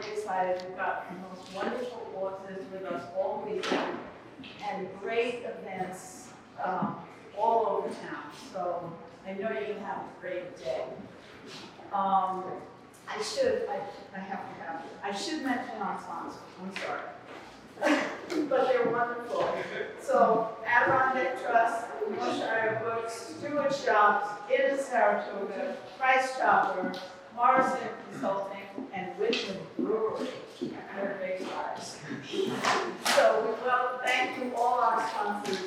really excited. We've got the most wonderful authors with us all weekend and great events all over town. So I know you're gonna have a great day. I should mention our sponsors, I'm sorry. But they're wonderful. So Adirondack Trust, Wilshire Books, Stewart Shops, It is Saratoga, Price Chopper, Morrison Consulting, and Whitman Brewery. They're big stars. So we will thank you all our sponsors.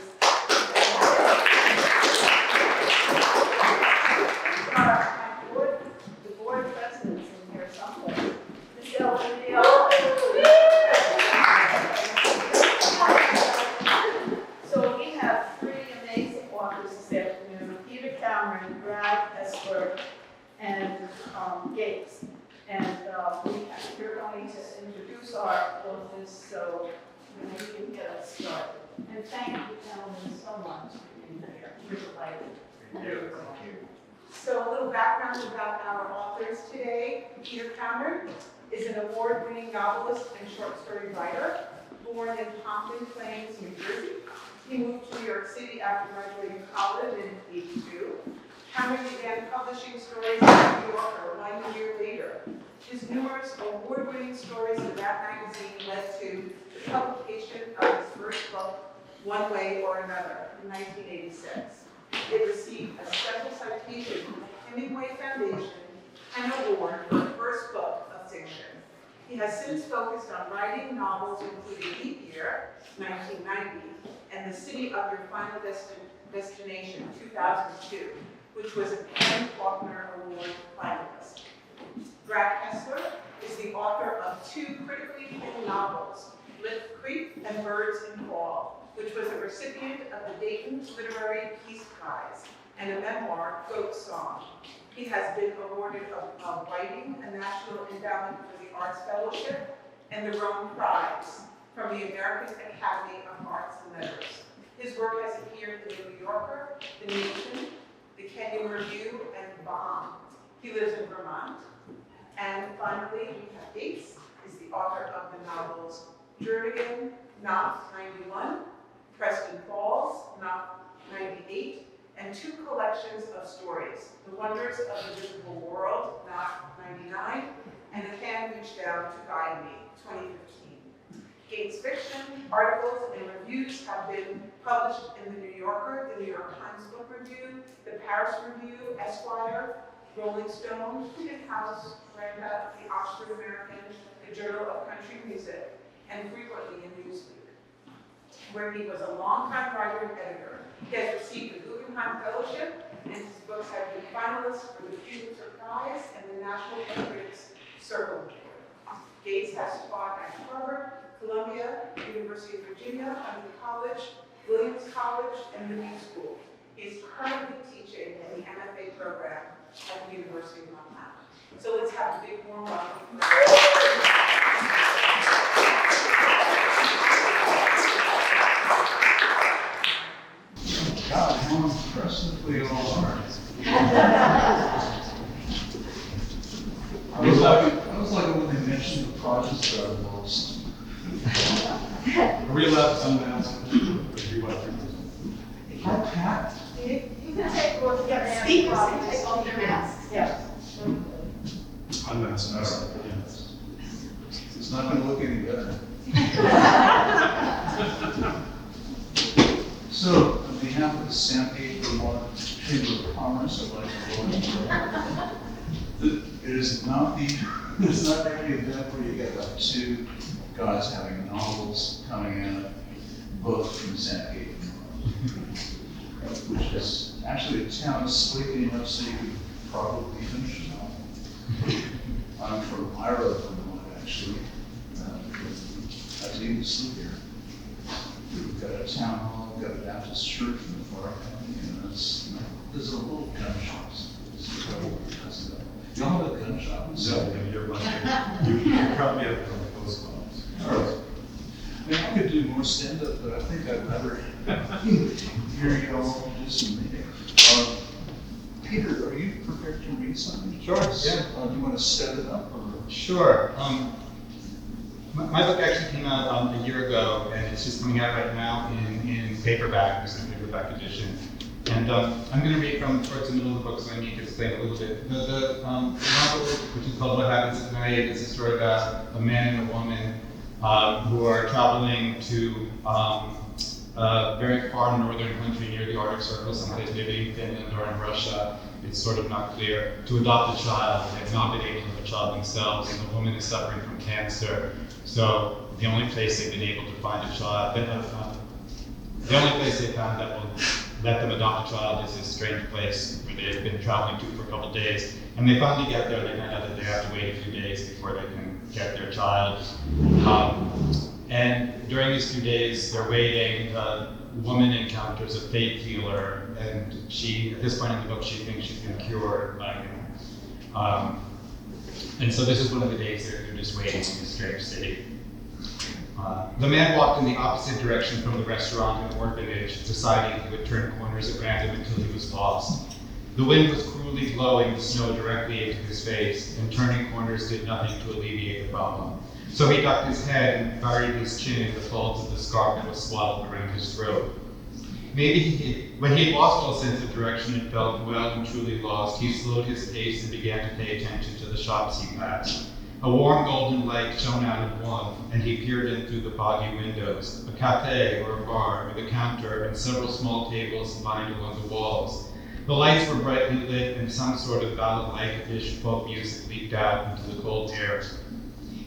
The board presidents in here somewhere. Michelle and Neil. So we have three amazing authors this afternoon: Peter Cameron, Brad Kessler, and Gates. And we're going to introduce our authors so we can get us started. And thank you, gentlemen, so much for being here. We're delighted. Thank you. So a little background about our authors today. Peter Cameron is an award-winning novelist and short story writer, born in Pompton Plains, New Jersey. He moved to New York City after graduating college in '82. Cameron began publishing stories in New Yorker 1 year later. His numerous award-winning stories in that magazine led to the publication of his first book, One Way or Another, in 1986. It received a special citation from the Hemingway Foundation and an award for the first book of fiction. He has since focused on writing novels including Leap Year, 1990, and The City of Your Final Destination, 2002, which was a Ken Faulkner Award finalist. Brad Kessler is the author of two critically acclaimed novels, Lift Creek and Birds in Fall, which was a recipient of the Dayton Literary Peace Prize, and a memoir, Goat Song. He has been awarded a Writing, a National Endowment for the Arts Fellowship, and the Rome Prize from the American Academy of Arts and Letters. His work has appeared in The New Yorker, The Nation, the Kenyon Review, and Bomb. He lives in Vermont. And finally, we have Gates, is the author of the novels Jernigan, Knopf 91, Preston Falls, Knopf 98, and two collections of stories, The Wonders of the Visible World, Knopf 99, and A Hand Reached Down to Guide Me, 2015. Gates' fiction, articles, and reviews have been published in The New Yorker, The New York Times Book Review, The Paris Review, Esquire, Rolling Stone, Hidden House, Randa, The Oxford American, The Journal of Country Music, and frequently in Newsweek, where he was a longtime writer and editor. He has received the Guggenheim Fellowship, and his books have been finalists for the Pulitzer Prize and the National Critics Circle Award. Gates has taught at Harvard, Columbia, University of Virginia, Hunter College, Williams College, and the New School. He is currently teaching in the MFA program at the University of Vermont. So let's have a big warm welcome. God, how impressive we all are. I was like when they mentioned the projects that are most. Are we allowed to unmask? Or do you want to? I packed. You can take speakers and take off their masks. Yeah. Unmask. All right. It's not going to look any better. So, on behalf of the Sanpete, Vermont Chamber of Commerce, I'd like to welcome you. It is not the event where you get like two guys having novels coming out, both from Sanpete, which is actually a town sleepy enough so you could probably finish a novel. I'm from Ira, Vermont, actually. I was able to sleep here. We've got a town hall, we've got a Baptist church in the far county, and there's a little gun shops. Y'all have a gun shop? No, you're right. You probably have to come to post office. All right. I mean, I could do more stand-up, but I think I'd rather hear y'all do some reading. Peter, are you prepared to read something? Sure, yeah. Do you want to set it up? Or? Sure. My book actually came out a year ago, and it's just coming out right now in paperback. This is a paperback edition. And I'm going to read from towards the middle of the book, so I need to explain a little bit. The novel, which is called What Happens at Night, is a story about a man and a woman who are traveling to a very far northern country near the Arctic Circle, someplace maybe in Finland or in Russia. It's sort of not clear, to adopt a child. They've not been able to have a child themselves, and the woman is suffering from cancer. So the only place they've been able to find a child, the only place they found that will let them adopt a child is this strange place where they've been traveling to for a couple of days. And they finally get there, they find out that they have to wait a few days before they can get their child. And during these few days, they're waiting. The woman encounters a faith healer, and she, at this point in the book, she thinks she's been cured by him. And so this is one of the days they're just waiting in this strange city. The man walked in the opposite direction from the restaurant and orphanage, deciding he would turn corners at random until he was lost. The wind was cruelly blowing the snow directly into his face, and turning corners did nothing to alleviate the problem. So he ducked his head and buried his chin in the folds of the scarf that was swaddled around his throat. Maybe when he had lost all sense of direction and felt well and truly lost, he slowed his pace and began to pay attention to the shops he passed. A warm golden light shone out of one, and he peered in through the foggy windows. A cafe or a bar with a counter and several small tables lined along the walls. The lights were brightly lit, and some sort of ballad-like folk music leaked out into the cold air.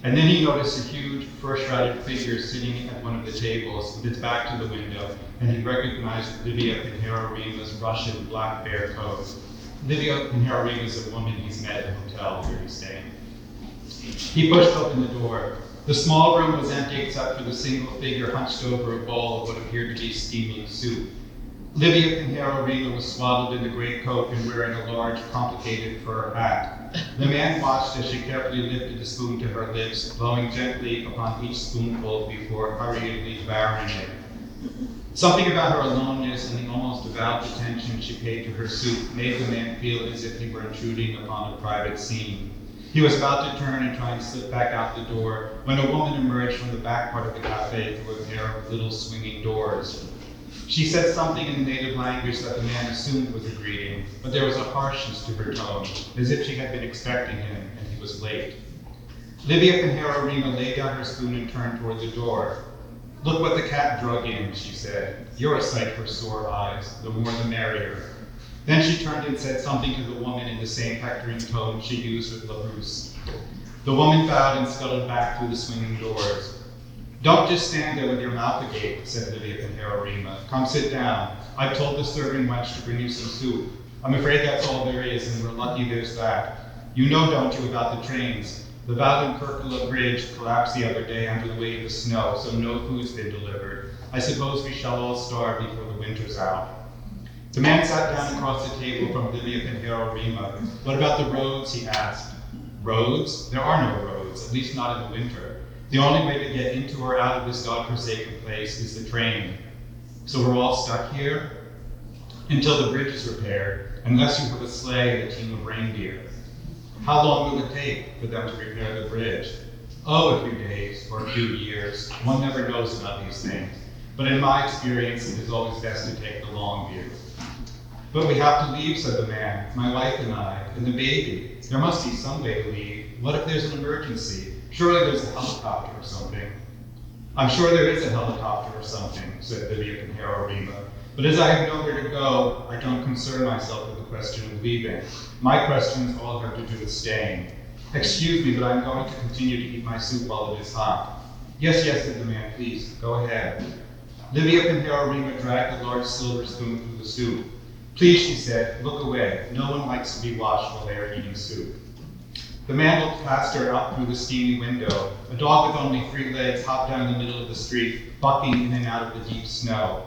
And then he noticed a huge, fur-shrouded figure sitting at one of the tables with its back to the window, and he recognized Livia Pinheiro-Rima's Russian black bear coat. Livia Pinheiro-Rima is a woman he's met at the hotel where he's staying. He pushed open the door. The small room was empty except for the single figure hunched over a bowl of what appeared to be steaming soup. Livia Pinheiro-Rima was swaddled in a great coat and wearing a large, complicated fur hat. The man watched as she carefully lifted the spoon to her lips, blowing gently upon each spoonful before hurriedly devouring it. Something about her aloneness and the almost devout attention she paid to her soup made the man feel as if he were intruding upon a private scene. He was about to turn and try and slip back out the door when a woman emerged from the back part of the cafe through a pair of little swinging doors. She said something in the native language that the man assumed was a greeting, but there was a harshness to her tone, as if she had been expecting him and he was late. Livia Pinheiro-Rima laid down her spoon and turned toward the door. "Look what the cat drug in," she said. "You're a sight for sore eyes, the more the merrier." Then she turned and said something to the woman in the same hectoring tone she used with LaRousse. The woman bowed and scuttled back through the swinging doors. "Don't just stand there with your mouth agape," said Livia Pinheiro-Rima. "Come sit down. I've told the serving wench to bring you some soup. I'm afraid that's all there is, and we're lucky there's that. You know, don't you, about the trains? The Valenkerkula Bridge collapsed the other day under the weight of the snow, so no food's been delivered. I suppose we shall all starve before the winter's out." The man sat down across the table from Livia Pinheiro-Rima. "What about the roads?" he asked. "Roads? There are no roads, at least not in the winter. The only way to get into or out of this godforsaken place is the train. So we're all stuck here? Until the bridge is repaired, unless you have a sleigh and a team of reindeer. How long will it take for them to repair the bridge? Oh, a few days or a few years. One never knows about these things. But in my experience, it is always best to take the long view." "But we have to leave," said the man, "my wife and I, and the baby. There must be some way to leave. What if there's an emergency? Surely there's a helicopter or something." "I'm sure there is a helicopter or something," said Livia Pinheiro-Rima. "But as I have nowhere to go, I don't concern myself with the question of leaving. My questions all have to do with staying. Excuse me, but I'm going to continue to eat my soup while it is hot." Yes, said the man, "please, go ahead." Livia Pinheiro-Rima dragged a large silver spoon through the soup. "Please," she said, "look away. No one likes to be watched while they are eating soup." The man looked past her out through the steamy window. A dog with only 3 legs hopped down the middle of the street, bucking in and out of the deep snow.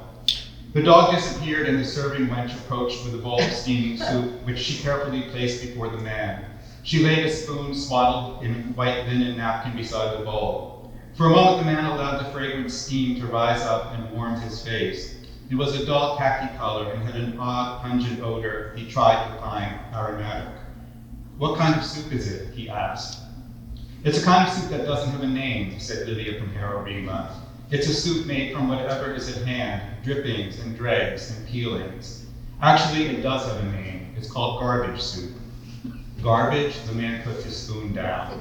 The dog disappeared, and the serving wench approached with a bowl of steaming soup, which she carefully placed before the man. She laid a spoon swaddled in a white linen napkin beside the bowl. For a moment, the man allowed the fragrant steam to rise up and warm his face. It was a dull khaki color and had an odd, pungent odor he tried to find aromatic. "What kind of soup is it?" he asked. It's a kind of soup that doesn't have a name, said Livia Pinheiro Rima. It's a soup made from whatever is at hand, drippings and dregs and peelings. Actually, it does have a name. It's called garbage soup. Garbage, the man puts his spoon down.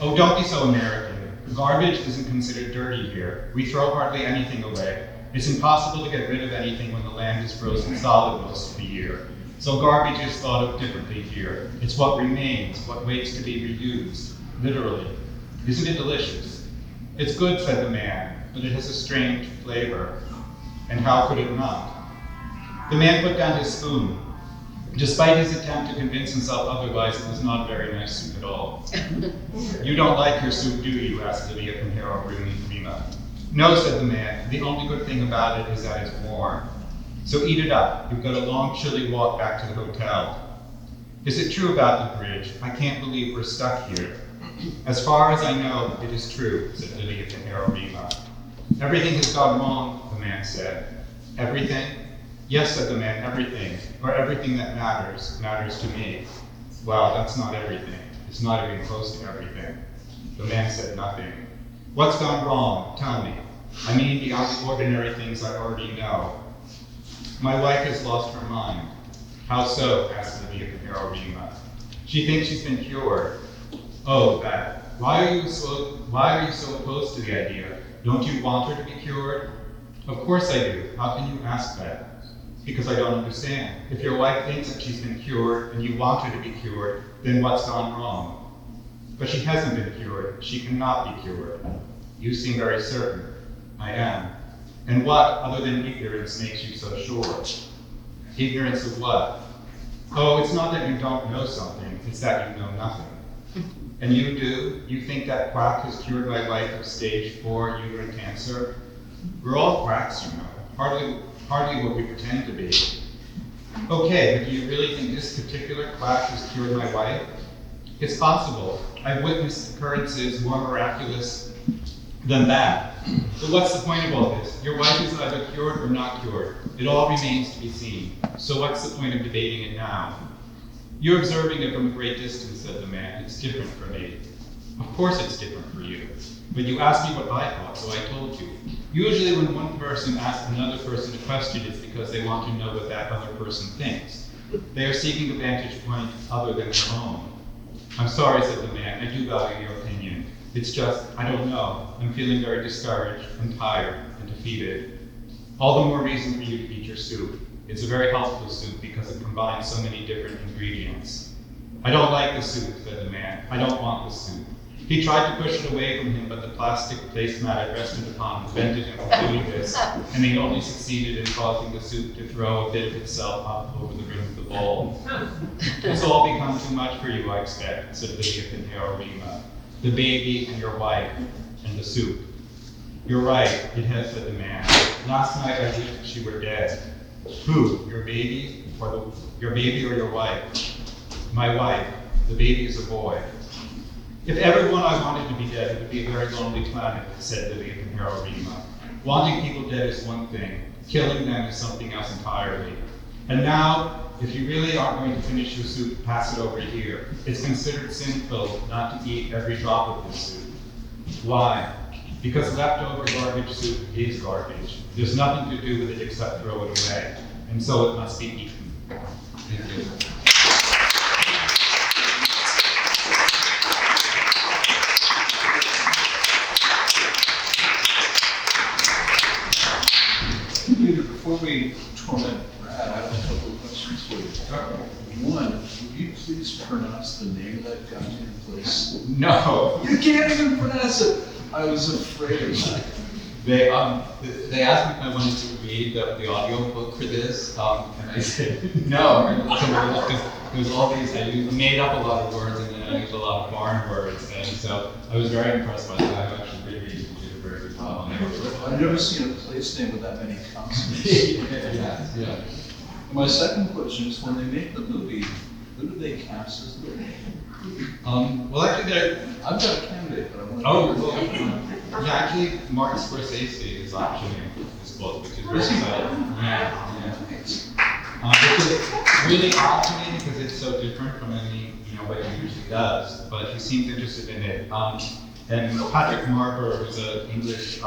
Oh, don't be so American. Garbage isn't considered dirty here. We throw hardly anything away. It's impossible to get rid of anything when the land is frozen solid most of the year. So garbage is thought of differently here. It's what remains, what waits to be reused, literally. Isn't it delicious? It's good, said the man, but it has a strange flavor. And how could it not? The man put down his spoon. Despite his attempt to convince himself otherwise, it was not very nice soup at all. You don't like your soup, do you? Asked Livia Pinheiro Rima. No, said the man. The only good thing about it is that it's warm. So eat it up. You've got a long, chilly walk back to the hotel. Is it true about the bridge? I can't believe we're stuck here. As far as I know, it is true, said Livia Pinheiro Rima. Everything has gone wrong, the man said. Everything? Yes, said the man, everything, or everything that matters to me. Well, that's not everything. It's not even close to everything. The man said nothing. What's gone wrong? Tell me. I mean the ordinary things I already know. My wife has lost her mind. How so? Asked Livia Pinheiro Rima. She thinks she's been cured. Oh, that. Why are you so opposed to the idea? Don't you want her to be cured? Of course I do. How can you ask that? Because I don't understand. If your wife thinks that she's been cured and you want her to be cured, then what's gone wrong? But she hasn't been cured. She cannot be cured. You seem very certain. I am. And what, other than ignorance, makes you so sure? Ignorance of what? Oh, it's not that you don't know something, it's that you know nothing. And you do? You think that quack has cured my wife of stage 4 uterine cancer? We're all quacks, you know. Hardly what we pretend to be. Okay, but do you really think this particular quack has cured my wife? It's possible. I've witnessed occurrences more miraculous than that. But what's the point of all this? Your wife is either cured or not cured. It all remains to be seen. So what's the point of debating it now? You're observing it from a great distance, said the man. It's different for me. Of course it's different for you. But you asked me what I thought, so I told you. Usually when one person asks another person a question, it's because they want to know what that other person thinks. They are seeking a vantage point other than their own. I'm sorry, said the man. I do value your opinion. It's just, I don't know. I'm feeling very discouraged and tired and defeated. All the more reason for you to eat your soup. It's a very healthful soup because it combines so many different ingredients. I don't like the soup, said the man. I don't want the soup. He tried to push it away from him, but the plastic placemat it rested upon prevented him from doing this, and he only succeeded in causing the soup to throw a bit of itself up over the rim of the bowl. It's all become too much for you, I expect, said Livia Pinheiro Rima. The baby and your wife and the soup. You're right, it has, said the man. Last night I wished that she were dead. Who? Your baby? Your baby or your wife? My wife. The baby is a boy. If everyone I wanted to be dead, it would be a very lonely planet, said Livia Pinheiro Rima. Wanting people dead is one thing. Killing them is something else entirely. And now, if you really aren't going to finish your soup, pass it over here. It's considered sinful not to eat every drop of this soup. Why? Because leftover garbage soup is garbage. There's nothing to do with it except throw it away. And so it must be eaten. Thank you. Before we torment Brad, I have a couple of questions for you. One, would you please pronounce the name of that goddamn place? No. You can't even pronounce it. I was afraid of that. They asked me if I wanted to read the audio book for this, and I said no. Because there's all these, I made up a lot of words and then I used a lot of foreign words, and so I was very impressed by that. I actually really did a very good job on it. I've never seen a place name with that many consonants. Yeah. My second question is, when they make the movie, who do they cast as the movie? Well, actually, I've got a candidate, but I want to actually, Martin Scorsese is actually in this book, which is really exciting. Yeah. Which is really odd to me because it's so different from any, what he usually does, but he seems interested in it. And Patrick Marber, who's an English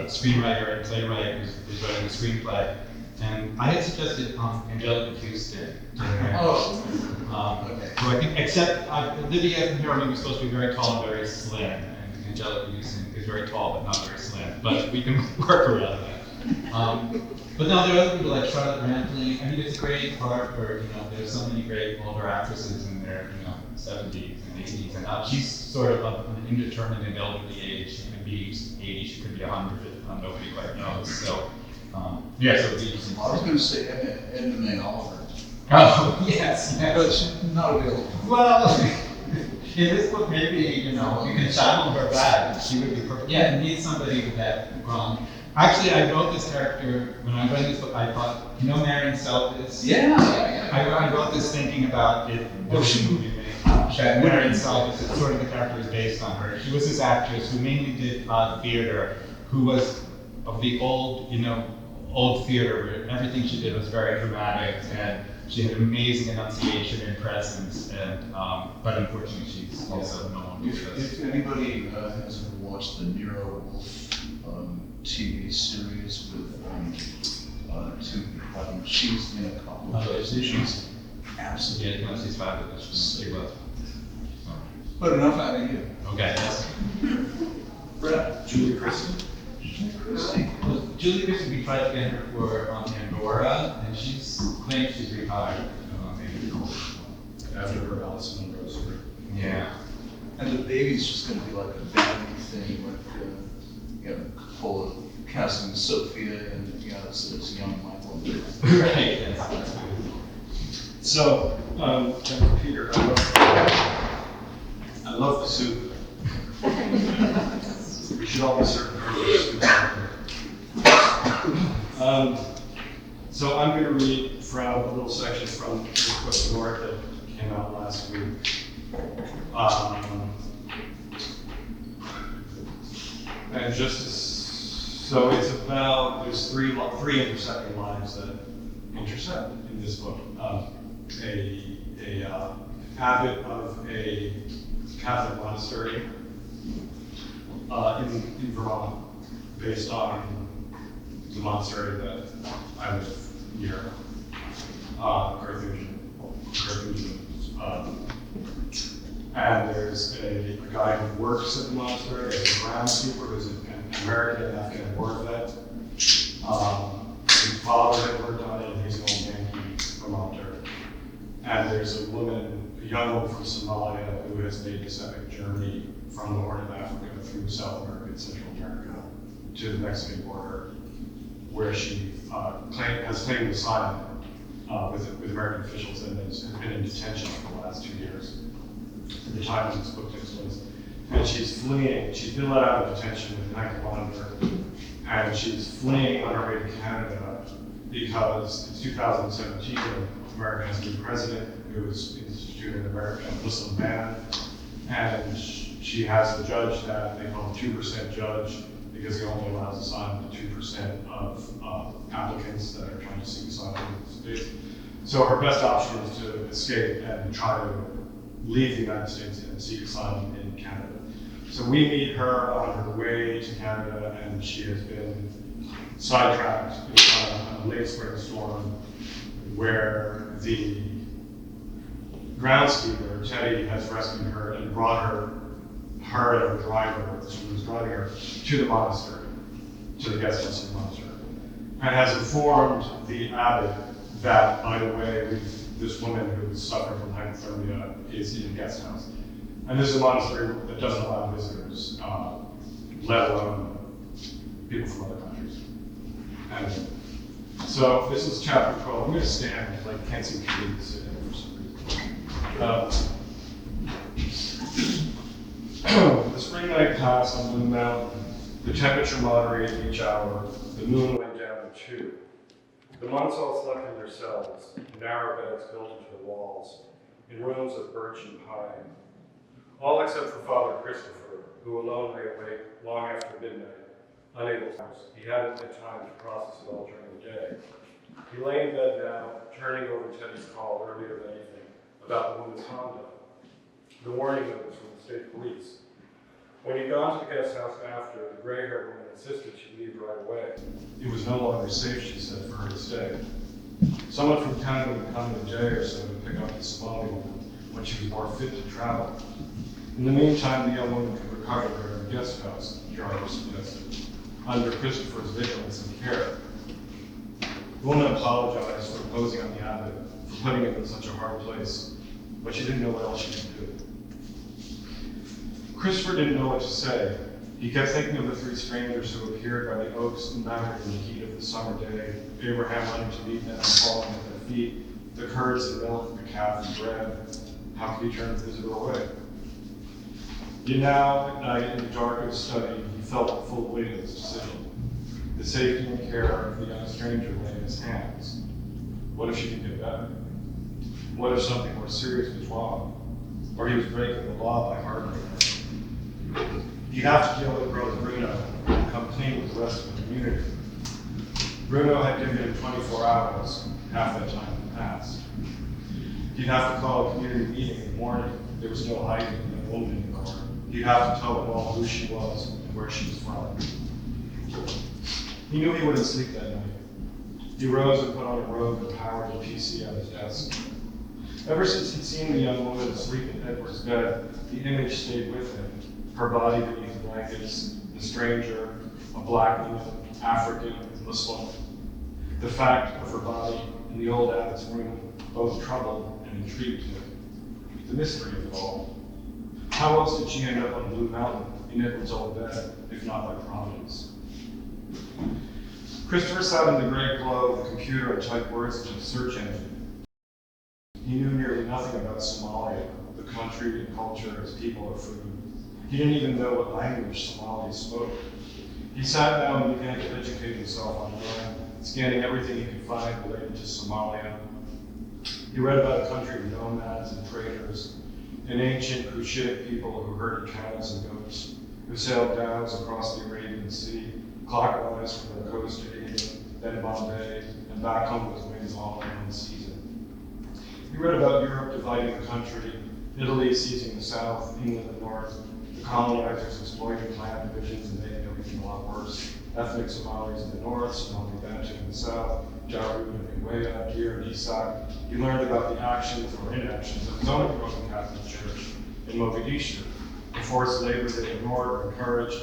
screenwriter and playwright, who's writing a screenplay. And I had suggested Angelica Houston to him. Who I think, except Lydia and Jeremy were supposed to be very tall and very slim, and Angelica Houston is very tall but not very slim. But we can work around that. But no, there are other people like Charlotte Rampling. I mean, it's a great part where there's so many great older actresses in their 70s and 80s, and she's sort of an indeterminate elderly age. She could be 80, she could be 100. Nobody quite knows. So. Yes, it would be interesting. I was going to say Edna May Oliver. Oh, yes. But she's not available. Well, in this book, maybe, you can channel her back. She would be perfect. Yeah, it needs somebody with that Actually, I wrote this character, when I was writing this book, I thought, Marion Seldes? Yeah. I wrote this thinking about it. Ocean movie made. That Marion Seldes, sort of the character is based on her. She was this actress who mainly did theater, who was of the old, old theater, where everything she did was very dramatic, and she had amazing enunciation and presence, and but unfortunately she's also no one with us. If anybody has ever watched the Nero Wolf TV series with she's in a couple of those. She's absolutely. Yeah, she's fabulous. She was. But enough out of you. Okay, yes. Brett. Julie Christie. Well, Julie Christie, we tried to get her for Pandora, and she's claims she's retired. After her Alison Monroe story. Yeah. And the baby's just going to be like a family thing, like full of casting Sophia and this young Michael. Right. That's good. So, Peter, I love the soup. We should all be certain So I'm going to read from a little section from the book North that came out last week. And so it's about, there's three intersecting lines that intersect in this book. Abbot of a Catholic monastery in Vermont, based on the monastery that I live near, Carthusian. And there's a guy who works at the monastery, there's a groundskeeper who's an American and Afghan war vet. His father had worked on it, and he's an old Yankee Vermonter. And there's a young woman from Somalia who has made this epic journey from the Horn of Africa through South America and Central America to the Mexican border, where she has claimed asylum with American officials and has been in detention for the last 2 years. At the time this book takes place. And she's fleeing. She's been let out of detention with an act of honor, and she's fleeing on her way to Canada because it's 2017 and America has a new president who is instituting a Muslim ban, and she has a judge that they call the 2% judge because he only allows asylum to 2% of applicants that are trying to seek asylum in the States. So her best option is to escape and try to leave the United States and seek asylum in Canada. So we meet her on her way to Canada, and she has been sidetracked on a late spring storm where the groundskeeper, Teddy, has rescued her and brought her and her driver, who was driving her, to the monastery, to the guest house of the monastery, and has informed the abbot that, by the way, this woman who is suffering from hypothermia is in the guest house. And this is a monastery that doesn't allow visitors, let alone people from other countries. And so this is chapter 12. I'm going to stand, like, can't seem to read this The spring night passed on Blue Mountain. The temperature moderated each hour. The moon went down to 2. The monks all slept in their cells, in narrow beds built into the walls, in rooms of birch and pine. All except for Father Christopher, who alone lay awake long after midnight, unable to. He hadn't had time to process it all during the day. He lay in bed now, turning over Teddy's call earlier that evening, about the woman's conduct, the warning notice from the state police. When he'd gone to the guest house after, the gray-haired woman insisted she leave right away. It was no longer safe, she said, for her to stay. Someone from Kenyon would come in a day or so to pick up the Somali woman when she was more fit to travel. In the meantime, the young woman could recover her in the guest house, the driver suggested, under Christopher's vigilance and care. The woman apologized for imposing on the abbot, for putting him in such a hard place, but she didn't know what else she could do. Christopher didn't know what to say. He kept thinking of the three strangers who appeared by the oaks and mountain in the heat of the summer day, Abraham running to meet them and falling at their feet, the curds and milk, the calf and bread. How could he turn the visitor away? Yet now, at night, in the dark of his study, he felt the full weight of his decision. The safety and care of the young stranger lay in his hands. What if she didn't get better? What if something more serious was wrong? Or he was breaking the law by harboring her? He'd have to deal with brother Bruno and come clean with the rest of the community. Bruno had given him 24 hours, half that time had passed. He'd have to call a community meeting in the morning. There was no hiding in the woman anymore. He'd have to tell them all who she was and where she was from. He knew he wouldn't sleep that night. He rose and put on a robe and powered the PC at his desk. Ever since he'd seen the young woman asleep in Edward's bed, the image stayed with him. Her body beneath the blankets, the stranger, a black woman, African, Muslim. The fact of her body in the old abbot's room both troubled and intrigued him. The mystery of it all. How else did she end up on Blue Mountain in Edward's old bed, if not by providence? Christopher sat in the gray glow of the computer and typed words into the search engine. He knew nearly nothing about Somalia, the country and culture, its people or food. He didn't even know what language Somali spoke. He sat down and began to educate himself online, scanning everything he could find related to Somalia. He read about a country of nomads and traders, an ancient Cushitic people who herded camels and goats, who sailed dhows across the Arabian Sea, clockwise from their coast to Aden, then Bombay, and back home with wings all around the season. He read about Europe dividing the country, Italy seizing the south, England the north, the colonizers exploiting land divisions and making everything a lot worse, ethnic Somalis in the north, Somali Bantu in the south, Jaru and Kuwait, Gir and Isak. He learned about the actions or inactions of his own Roman Catholic Church in Mogadishu, the forced labor they ignored or encouraged.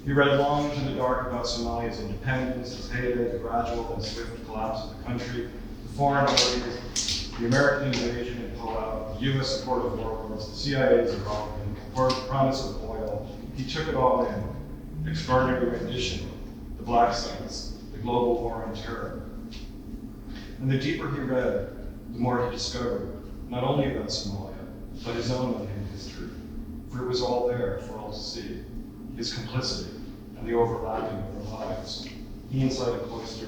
He read long into the dark about Somalia's independence, its heyday, the gradual and swift collapse of the country, the foreign levies, the American invasion and pullout, the U.S. support of warlords, the CIA's involvement, the promise of oil. He took it all in. Extraordinary rendition, the black sites, the global war on terror. And the deeper he read, the more he discovered, not only about Somalia, but his own unhidden history. For it was all there for all to see. His complicity and the overlapping of their lives. He inside a cloister,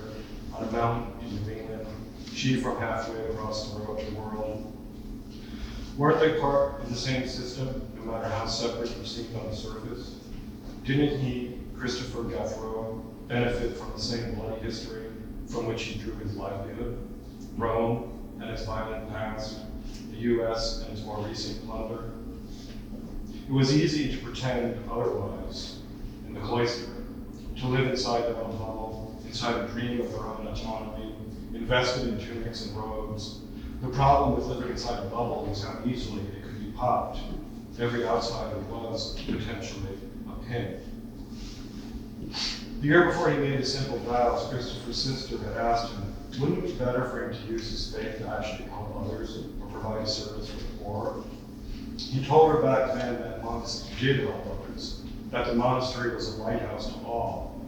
on a mountain in New England, she from halfway across the world. Weren't they part of the same system, no matter how separate they seemed on the surface? Didn't he, Christopher Gaffroy, benefit from the same bloody history from which he drew his livelihood? Rome and its violent past, the US and its more recent plunder. It was easy to pretend otherwise in the cloister, to live inside their own bubble, inside a dream of their own autonomy, invested in tunics and robes. The problem with living inside a bubble was how easily it could be popped. Every outsider was potentially a pin. The year before he made his simple vows, Christopher's sister had asked him, wouldn't it be better for him to use his faith to actually help others or provide service for the poor? He told her back then that monks did help others, that the monastery was a lighthouse to all.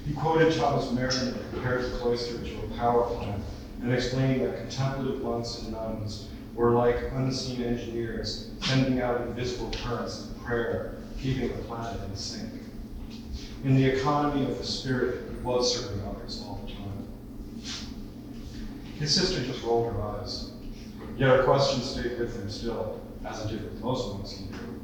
He quoted Thomas Merton that compared the cloister to a power plant and explained that contemplative monks and nuns were like unseen engineers sending out invisible currents of prayer, keeping the planet in sync. In the economy of the spirit, he was serving others all the time. His sister just rolled her eyes, yet her question stayed with him still, as it did with most monks he knew.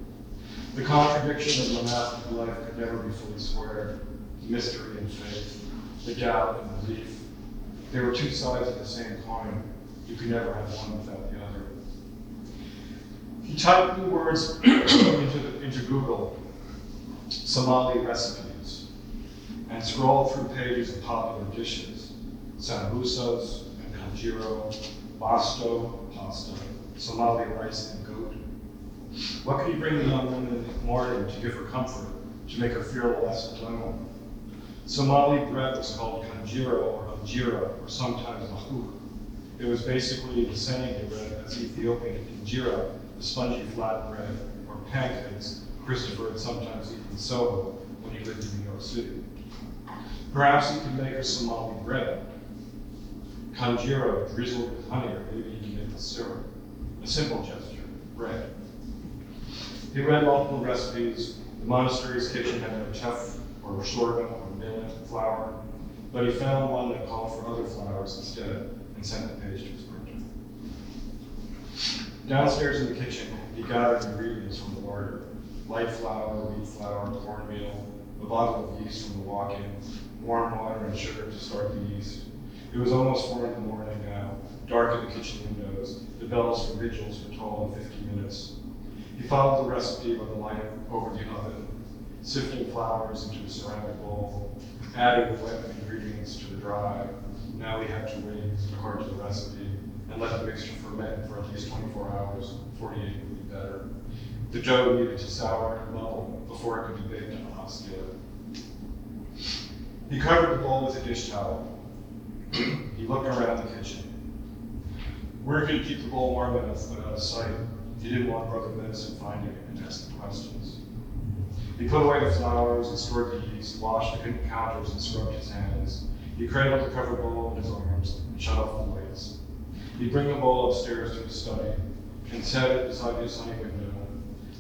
The contradiction of monastic life could never be fully squared. Mystery and faith, the doubt and belief. They were two sides of the same coin. You could never have one without the other. He typed the words into Google, Somali recipes, and scrolled through pages of popular dishes, sambusas and kanjiro, basto, pasta, Somali rice and goat. What could he bring the young woman in the morning to give her comfort, to make her feel less alone? Somali bread was called kanjiro or anjira, or sometimes mahuk. It was basically the same bread as Ethiopian injera, the spongy flat bread, or pancakes Christopher had sometimes eaten in Soho when he lived in New York City. Perhaps he could make her Somali bread. Kanjiro drizzled with honey, or maybe he could make the syrup. A simple gesture, bread. He read multiple recipes. The monastery's kitchen had no teff, or sorghum, or millet flour, but he found one that called for other flours instead and sent the page to his printer. Downstairs in the kitchen, he gathered ingredients from the larder: light flour, wheat flour, cornmeal, a bottle of yeast from the walk-in, warm water and sugar to start the yeast. It was almost 4 in the morning now, dark at the kitchen windows. The bells for vigils were tolled in 50 minutes. He followed the recipe by the light over the oven, sifting flours into a ceramic bowl, adding the wet ingredients to the dry. Now we had to wait, according to the recipe, and let the mixture ferment for at least 24 hours. 48 would be better. The dough needed to sour and bubble before it could be baked on a hot skillet. He covered the bowl with a dish towel. He looked around the kitchen. Where could he keep the bowl warm enough but out of sight? He didn't want Brother Medicine finding it and asking questions. He put away the flowers and stored the yeast, washed the counters and scrubbed his hands. He cradled the covered bowl in his arms and shut off the lights. He'd bring the bowl upstairs to his study and set it beside his sunny window.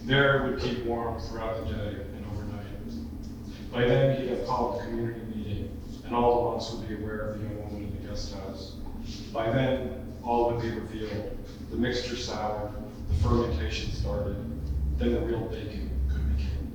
There it would keep warm throughout the day and overnight. By then he'd have called the community meeting, and all the monks would be aware of the young woman in the guest house. By then, all would be revealed. The mixture soured, the fermentation started, then the real baking could begin.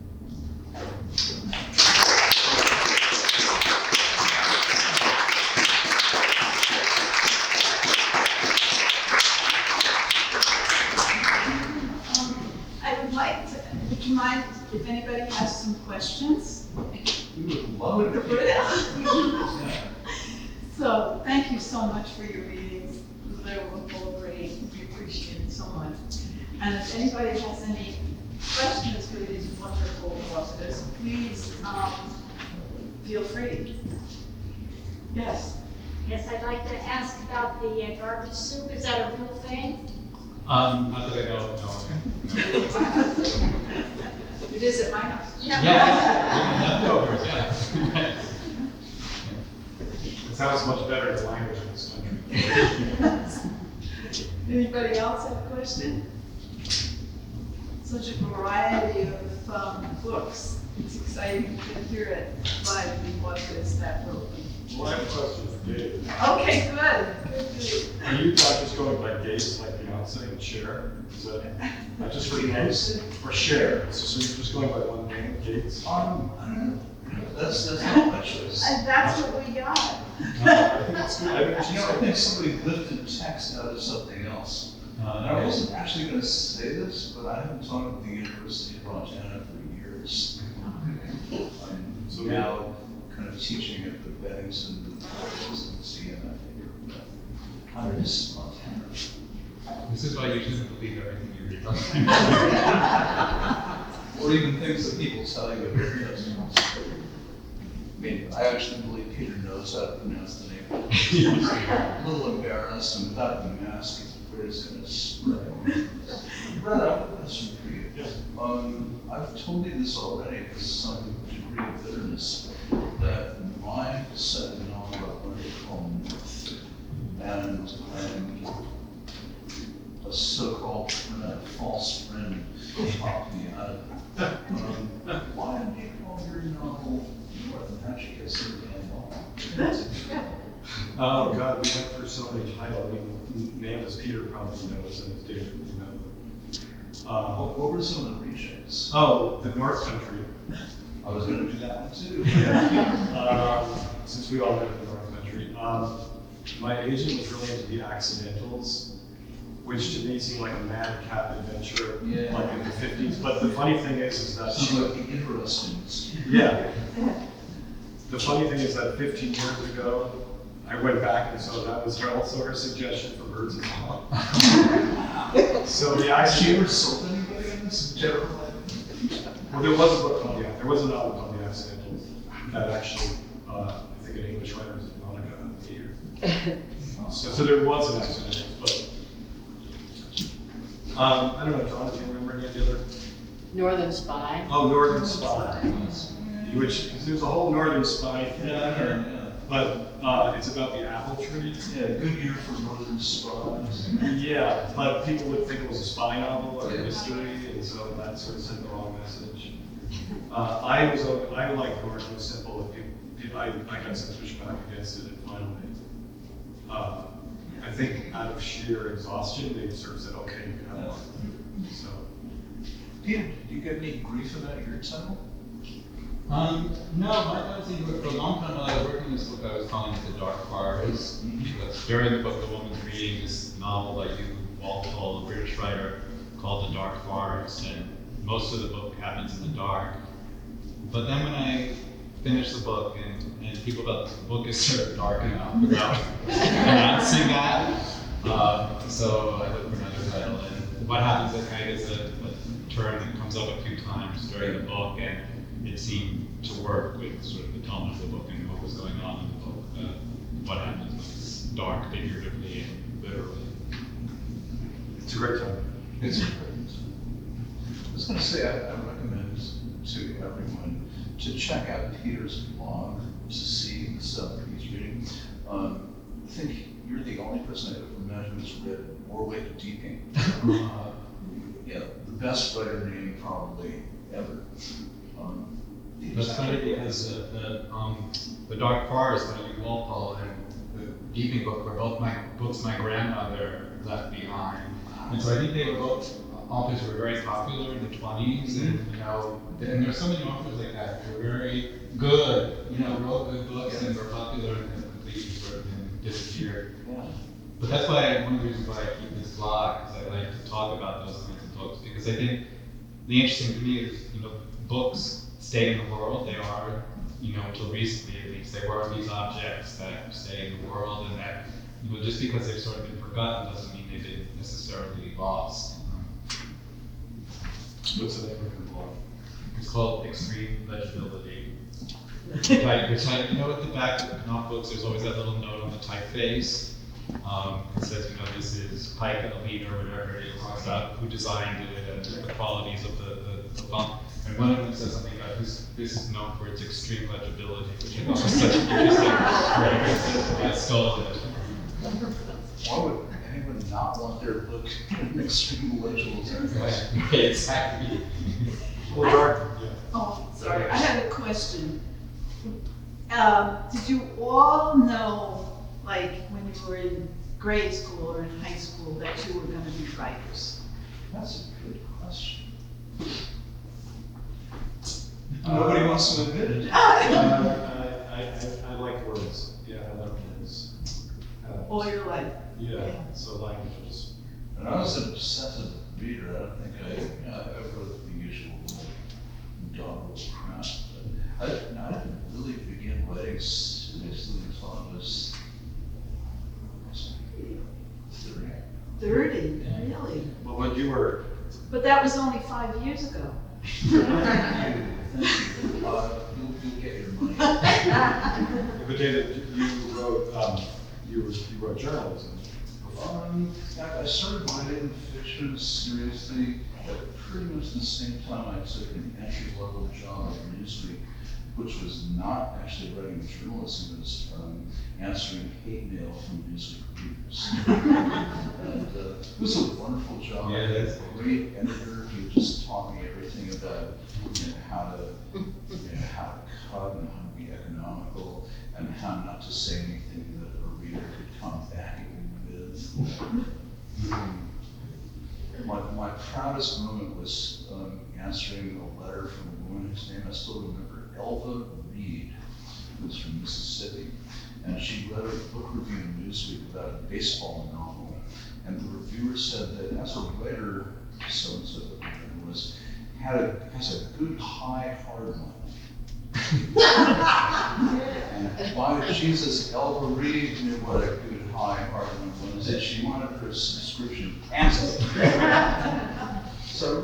I would like to, would you mind if anybody has some questions? We would love it. So, thank you so much for your readings. They were all great. We appreciate it so much. And if anybody has any questions for these wonderful authors, please feel free. Yes. Yes, I'd like to ask about the garbage soup. Is that a real thing? Not that I know, no. It is at my house. Yeah, leftovers, yeah. It sounds much better in language in this country. Anybody else have a question? Such a variety of books. It's exciting to hear it by the authors that wrote them. Well, I have a question for Dave. Okay, good. Are you not just going by Gates like Beyonce and Cher? Is that, not just for Gates? Or Cher? So you're just going by one name, Gates? I don't know. That's not my choice. And that's what we got. I think it's good. I think somebody lifted text out of something else. And I wasn't actually going to say this, but I haven't taught at the University of Montana for years. I'm now kind of teaching at the Bennington residency, and I figure how is Montana? This is why you shouldn't believe everything you read. Or even things that people tell you. I mean, I actually believe Peter knows how to pronounce the name. I'm a little embarrassed, and without the mask, his beard's going to spread. Brad, I have a question for you. Yes. I've told you this already with some degree of bitterness, that my second novel I wanted to call Myth, and a so-called false friend talked me out of it. Why do you call your novel North and how'd you get so damn long? Oh God, we went through so many titles. I mean, name as Peter probably knows, and as David would know. What were some of the rejects? Oh, the North Country. I was going to do that one too. Since we all live in the North Country. My agent was really into the accidentals, which to me seemed like a madcap adventure, Yeah. like in the 50s. But the funny thing is that Sounds like the interesting. yeah. The funny thing is that 15 years ago, I went back and so that was also her suggestion for Birds of Song. So the Has she idea, ever sold anybody on this general? well, there was a book called there was a novel called The Accidentals that actually, I think an English writer was Monica here. So there was an accident, but I don't know, John, do you remember any of the other? Northern Spy. Oh, Northern Spy, which there's a whole Northern Spy thing here, but it's about the apple tree. Yeah, good year for Northern Spies. Yeah, but people would think it was a spy novel or a mystery, and so that sort of sent the wrong message. I like North was simple. I got some pushback against it, and finally, I think out of sheer exhaustion, they sort of said, "Okay, you can have one." So. Did you get any grief about your title? No, I don't think for a long time while I was working on this book, I was calling it The Dark Forest. Because during the book, the woman's reading this novel by Hugh Walpole, a British writer, called The Dark Forest, and most of the book happens in the dark. But then when I finished the book, and people thought the book is sort of dark enough without announcing that, so I looked for another title. And what happens is kind of is a term that comes up a few times during the book, and it seemed to work with sort of the tone of the book and what was going on in the book. What happens when it's dark, figuratively and literally. It's a great time. It's great. I was going to say, I recommend to everyone to check out Peter's blog to see the stuff that he's reading. I think you're the only person I've ever met who's read Warwick Deeping. Yeah, the best writer name probably ever. That's funny because the Dark Forest by Hugh Walpole and the Deeping book were both books my grandmother left behind. And so I think they were both authors who were very popular in the 20s, and and there's so many authors like that who were very good, wrote good books and were popular and then completely sort of disappeared. Yeah. But that's why one of the reasons why I keep this blog, because I like to talk about those kinds of books, because I think the interesting to me is, books stay in the world. They are, until recently at least, they were these objects that stay in the world, and that, just because they've sort of been forgotten doesn't mean they've been necessarily lost. What's the name of your blog? It's called Extreme Legibility. Which at the back of Knopf books, there's always that little note on the typeface. It says, this is Pike and Alina or whatever. It talks about who designed it and the qualities of the font. And one of them says something about this is known for its extreme legibility, which I thought was such an interesting phrase. I stole it. Why would anyone not want their book in extreme legible terms? Exactly. Well, dark. Yeah. Oh, sorry, I had a question. Did you all know, like when you were in grade school or in high school, that you were going to be writers? That's a good question. Nobody wants to admit it. I like words. Yeah, I like words. All your life? Yeah, so language is. And I was an obsessive reader. I don't think I wrote the usual doggerel crap. But I didn't really begin writing seriously until I was 30. 30, really? Well, when you were. But that was only 5 years ago. You'll get your money. But David, you wrote you wrote journalism. I started writing fiction seriously at pretty much the same time I took an entry-level job at Newsweek, which was not actually writing journalism, it was answering hate mail from Newsweek readers. And it was a wonderful job. Yeah, I had a that's great editor who just taught me everything about how to cut and how to be economical and how not to say anything that a reader could come back at you with. My proudest moment was answering a letter from a woman whose name I still remember, Elva Reed, who was from Mississippi. And she read a book review in Newsweek about a baseball novel And the reviewer said that as a writer, so-and-so has a good high hard one. And by Jesus, Elva Reed knew what a good high hard one was, and she wanted her subscription canceled. So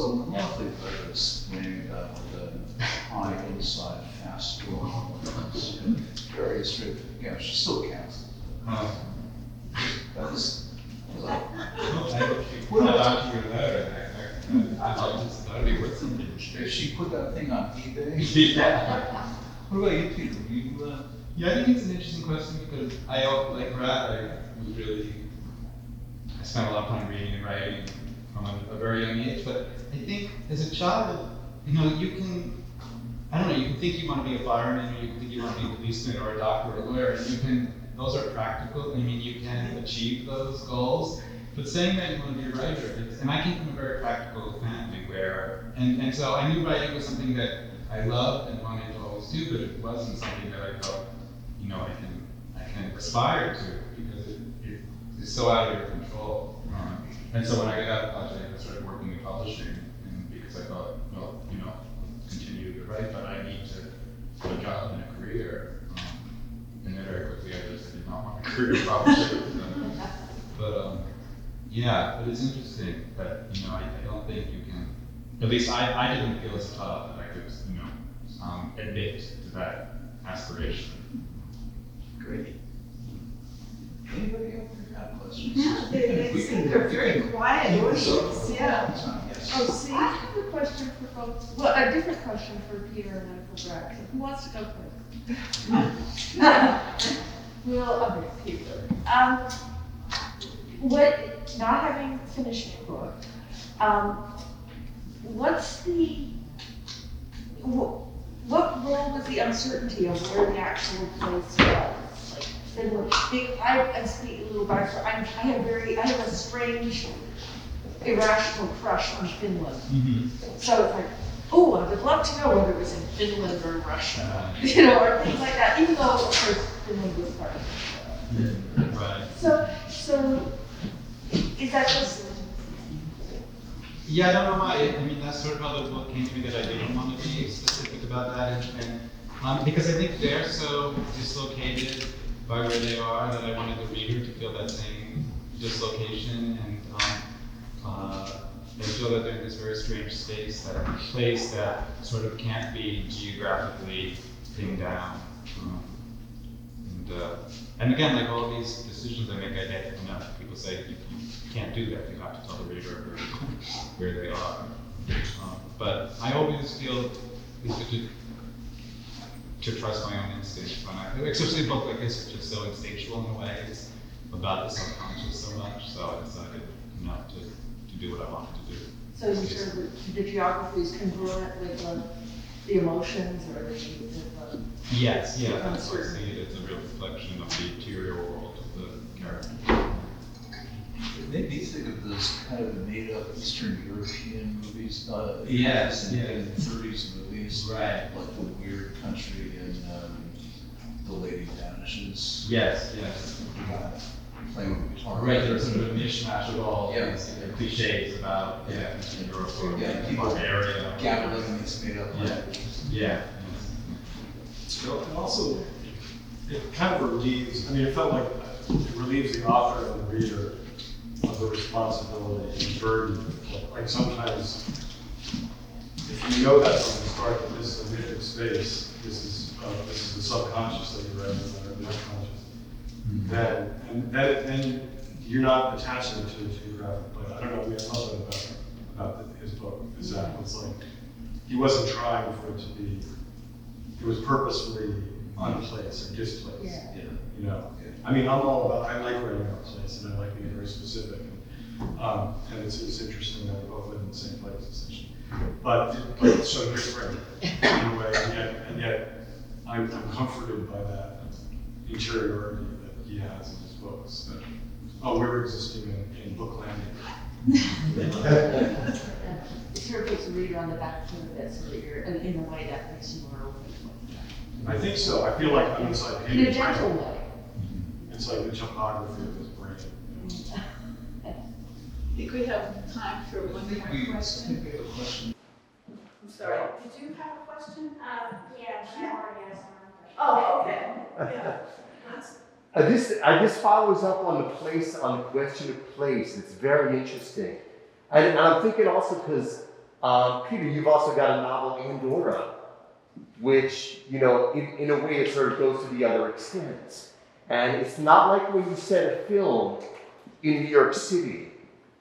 lovely letters explaining about what the high inside fast door was. Very straight. Yeah, she still canceled. That was like, What about your letter? That'd be worth something. if she put that thing on eBay. Yeah. What about you, Peter? Yeah, I think it's an interesting question because like Brad, I spent a lot of time reading and writing from a very young age, but I think as a child, you can think you want to be a fireman, or you can think you want to be a policeman or a doctor or a lawyer, and those are practical. I mean, you can achieve those goals. But saying that you want to be a writer, and I came from a very practical family and so I knew writing was something that I loved and wanted to always do, but it wasn't something that I felt, I can aspire to because it is so out of your control. And so when I got out of college, I started working in publishing, and because I thought, well, continue to write, but I need to have a job and a career. And then very quickly, I just did not want a career in publishing. But it's interesting that, I don't think you can, at least I didn't feel as a child that I could, admit to that aspiration. Great. Anybody else have questions? Yeah, they seem they're very quiet audience, yeah. Yes. Oh, see, I have a question for both, well, a different question for Peter and then for Brad. Who wants to go first? Okay, Peter. Not having finished the book, what role was the uncertainty of where the actual place was? Like, Finland, I speak a little background. I have a strange, irrational crush on Finland. Mm-hmm. So it's like, oh, I would love to know whether it was in Finland or Russia, or things like that, even though, of course, Finland was part of it. Right. So, is that just... Yeah, I don't know why. I mean, that's sort of how the book came to me, that I didn't want to be specific about that, and because I think they're so dislocated by where they are that I wanted the reader to feel that same dislocation, and they feel that they're in this very strange space, that place that sort of can't be geographically pinned down. And again, like all these decisions I make, I get, people say you can't do that. You have to tell the reader where they are. But I always feel to trust my own instincts when especially a book like this, which is so instinctual in a way. It's about the subconscious so much. So I decided, to do what I wanted to do. So you sort of, the geography is congruent with the emotions or the Yes, that's what I see it. It's a real reflection of the interior world of the character. It made me think of those kind of made-up Eastern European movies. Yes, in 30s movies. Right. Like The Weird Country and The Lady Vanishes. Yes. Playing with the guitar. Right, there's sort of a mishmash of all these cliches about Europe or Bulgaria. Gabbling these made-up Yeah. languages. Yeah. And also, it kind of relieves, it felt like it relieves the author and the reader of the responsibility and burden. Like sometimes, if you know that from the start that this is a mythic space, this is the subconscious that you're writing about, or the unconscious, then you're not attaching it to a geographic place. I don't know, we have talked about his book, exactly. It's like, he wasn't trying for it to be, it was purposefully unplaced or displaced. Yeah. I'm all about, I like writing out place, and I like being very specific. And it's interesting that we both live in the same place, essentially. But it's so different in a way, and yet I'm comforted by that interiority that he has in his books. That, we're existing in book landing. It sort of puts the reader on the back foot a bit, so that you're, in a way that makes you more open. I think so. I feel like it's like In a gentle way. It's like the topography of his brain. I think we have time for one more I question. think we have a question. I'm sorry, did you have a question? Yeah, but I already asked one. Oh, okay, yeah. This follows up on the question of place. It's very interesting. And I'm thinking also because, Peter, you've also got a novel, Andorra, which, you know, in a way it sort of goes to the other extents. And it's not like when you set a film in New York City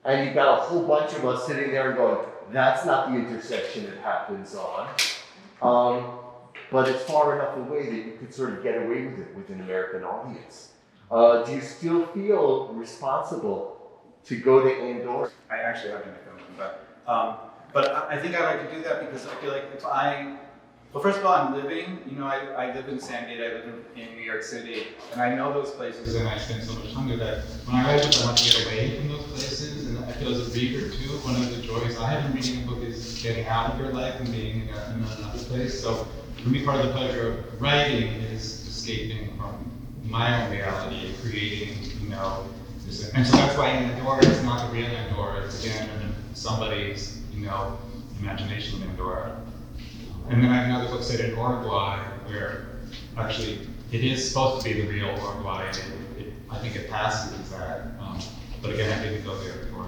and you've got a whole bunch of us sitting there and going, that's not the intersection it happens on. But it's far enough away that you could sort of get away with it with an American audience. Do you still feel responsible to go to Andorra? I actually have been to film, but I think I like to do that because I feel like well, first of all, I'm living, you know, I live in San Diego, I live in New York City, and I know those places, And I spend so much time with that. When I write books, I want to get away from those places, and I feel as a reader too, one of the joys I have in reading a book is getting out of your life and being in another place. So for me, part of the pleasure of writing is escaping from my own reality and creating, you know, this. And so that's why Andorra is not the real Andorra, it's again in somebody's, you know, imagination of Andorra. And then I have another book set in Uruguay, where actually it is supposed to be the real Uruguay, and I think it passes that. But again, I didn't go there before I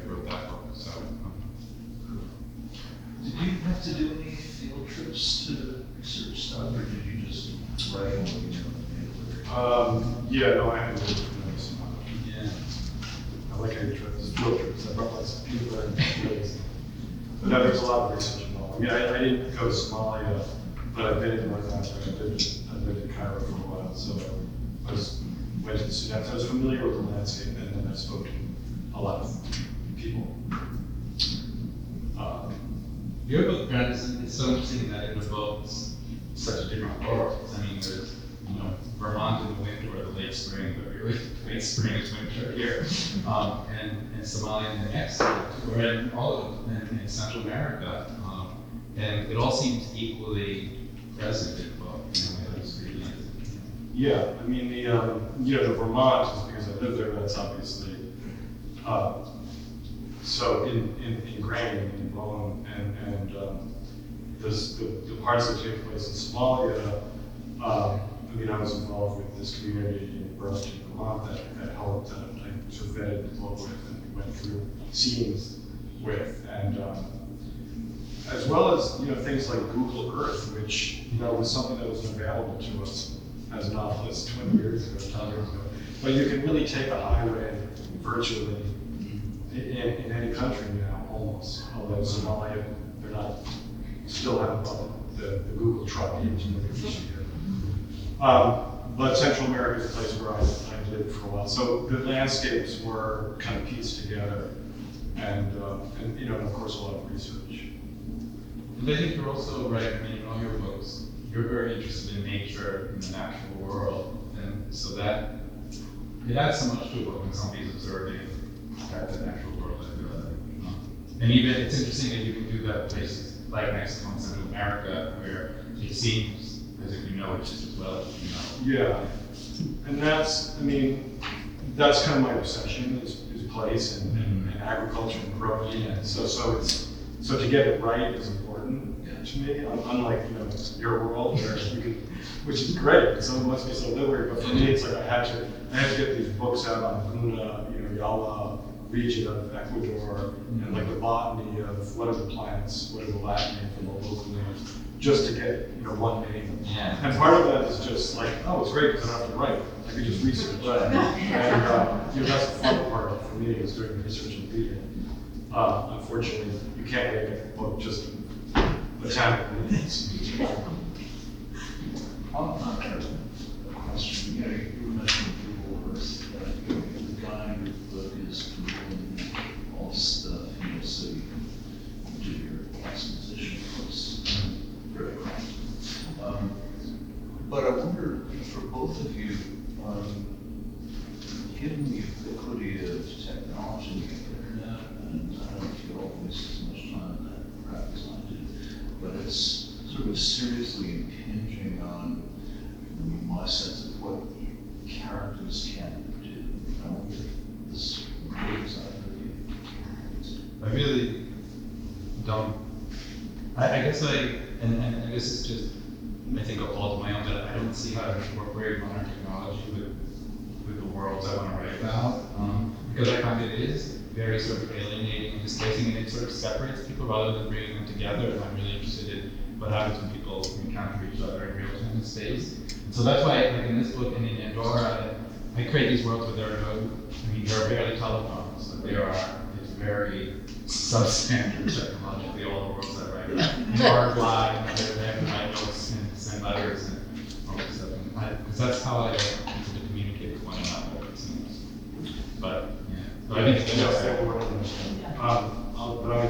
wrote that book. So. Did you have to do any field trips to research stuff, or did you just write on what you know? Yeah, no, I haven't been to Somali. Yeah. I like any trips, field trips. I brought lots of people and places. But no, there's a lot of research involved. I mean, I didn't go to Somalia, but I've been in North Africa. I've lived in Cairo for a while, so went to the Sudan. So I was familiar with the landscape, and then I spoke to a lot of people. Your book, Brad, is so interesting that it evokes such different worlds. I mean, there's, you know, Vermont in the winter or the late spring, but really late spring is winter here, and Somalia in the next, or in all of in Central America, and it all seems equally present in the book. You know, it's really, Yeah, I mean, the Vermont is because I live there, that's obviously, so ingrained in bone, and the parts that take place in Somalia, I mean, I was involved with this community in Burlington, Vermont that helped, I sort of vetted the book with, and we went through scenes with, and as well as, you know, things like Google Earth, which, you know, was something that wasn't available to us as novelists 20 years ago, 10 years ago. But you can really take a highway virtually in any country now, almost. Although Somalia, they're not, still haven't bought the Google truck here. But Central America is a place where I lived for a while. So the landscapes were kind of pieced together, and you know, and of course, a lot of research. And I think you're also right. I mean, in all your books, you're very interested in nature and the natural world, and so that it adds so much to a book when somebody's observing the natural world. I feel like. And even it's interesting that you can do that in places like Mexico and Central America, where it seems as if you know it just as well as you know. Yeah, and that's, I mean, that's kind of my obsession is place and agriculture and growing. And so to get it right is important to me. Unlike, you know, your world where you can, which is great. So it must be so liberating. But for me, it's like I had to get these books out on Guna, you know, Yala region of Ecuador, and like the botany of what are the plants, what are the Latin name for the local names, just to get, you know, one name. Yeah. And part of that is just like, oh, it's great because I don't have to write. I can just research. And you know, that's the fun part for me is doing the research and reading. Unfortunately, you can't make a book just botanically. On a question, you know, you were mentioning Google Earth, the guy in your book is Googling all this stuff, you know, so you can do your exposition posts very well. But I wonder, for both of you, given the ubiquity of technology, the internet, and I don't know if you all waste as much time in that perhaps I do, but it's sort of seriously impinging on my sense of what characters can do. I wonder if this is either of you. guess and this is just, I think, a fault of my own, that I don't see how to incorporate modern technology with the worlds I want to write about, because I find it is very sort of alienating and displacing, and it sort of separates people rather than bringing them together. And I'm really interested in what happens when people encounter each other in real time in space. And so that's why, like in this book and in Andorra, I create these worlds where there are barely telephones. Like it's very substandard technologically, all the worlds I write about. And hardwired, and they have to write notes and send letters and all this stuff. Because that's how I sort of communicate with one another, it seems. But, yeah. So I think it's But I have a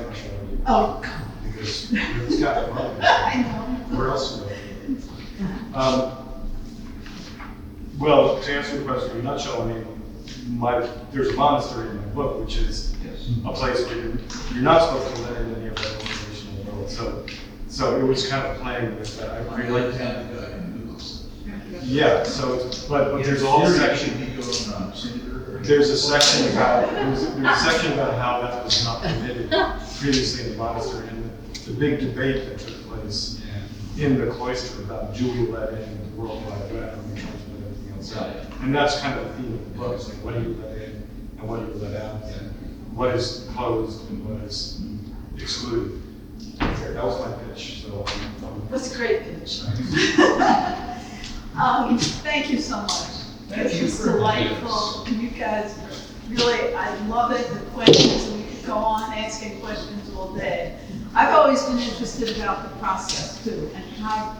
question for you. Oh, Because it's got the problem. I know. Where else do you go? Well, to answer your question in a nutshell, I mean, there's a monastery in my book, which is a place where you're not supposed to let in any of that information in the world. So it was kind of playing with that. I like that. Yeah. So, but there's a whole section. There's a section about how that was not permitted previously in the monastery, and the big debate that took place in the cloister about do we let in the World Wide Web and we can't let everything else out. And that's kind of the theme of the book, is like what do you let in and what do you let out, and what is closed and what is excluded. That was my pitch. So That's a great pitch. Thank you so much. This was delightful. You guys, really, I love it. The questions, and we could go on asking questions all day. I've always been interested about the process too, and how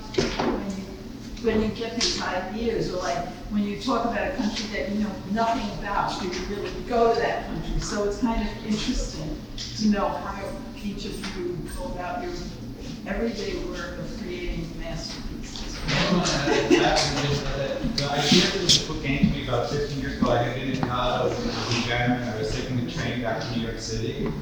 when you get these ideas, or like when you talk about a country that you know nothing about, you really go to that country. So it's kind of interesting to know how each of you go about your everyday work of creating masterpieces. The idea for this book came to me about 15 years ago. I had been in college, and I was taking the train back to New York City, and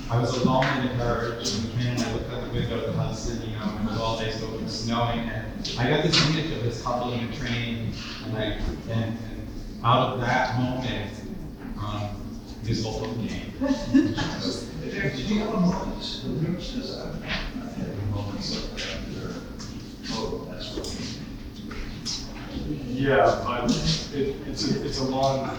I was alone in a carriage in the train, and I looked out the window at the Hudson, and it was all day, so it was snowing, and I got this image of this couple in a train, and out of that moment, this whole book came. Did you have a moment? Because I've had moments like that. Oh, that's what. Yeah, but it's a long,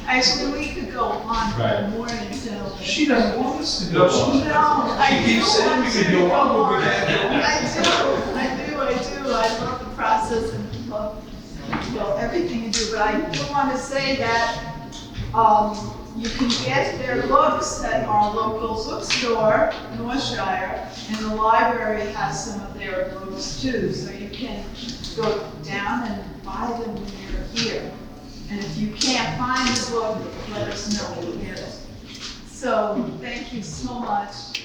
Actually, we could go on for the morning till. She doesn't want us to go on. No, I She do. keeps saying we could go on, but we can't. I do. I love the process and love, everything you do. But I do want to say that you can get their books at our local bookstore, Northshire, and the library has some of their books too. So you can go down and buy them when you're here. And if you can't find the book, let us know. We'll get it. So thank you so much.